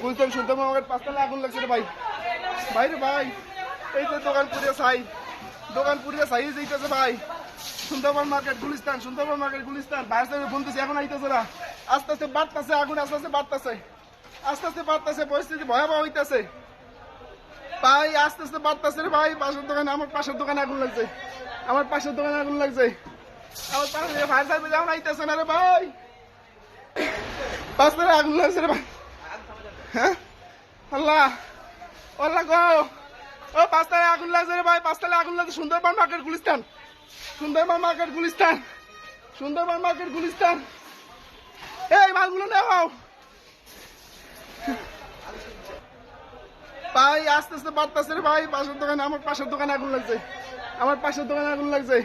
বুঝতেন সুন্দরবন মার্কেট 5 তলায় আগুন লাগছে রে ভাই। ভাই রে ভাই, এই যে দোকান পুড়িয়ে ছাই, দোকান পুড়িয়ে ছাই যাইতেছে ভাই। Sundarban market Gulistan, Sundarban market Gulistan. ভাই সাহেব বলতেছি এখন আইতেছে না, আস্তে আস্তে বাড়তেছে আগুন, আস্তে আস্তে বাড়তেছে, আস্তে আস্তে বাড়তেছে, পরিস্থিতি ভয়াবহ হইতেছে ভাই, আস্তে আস্তে বাড়তেছে রে ভাই। পাশের দোকানে, আমার পাশের দোকানে আগুন লাগছে, আমার পাশের দোকানে আগুন লাগছে, আমার পাশে ভাই সাহেব যেমন আইতেছে না রে ভাই, পাঁচ তলায় আগুন লাগছে রে ভাই। হ্যাঁ আল্লাহ, আল্লাহ গো, ও 5 তলায় আগুন লাগছে রে ভাই, 5 তলায় আগুন লাগছে। Sundarban market Gulistan, Sundarban market Gulistan, Sundarban market Gulistan. এই মালগুলো নেও ভাই, আস্তে আস্তে বাড়তেছে রে ভাই। পাশের দোকানে, আমার পাশের দোকানে আগুন লাগছে, আমার পাশের দোকানে আগুন লাগছে।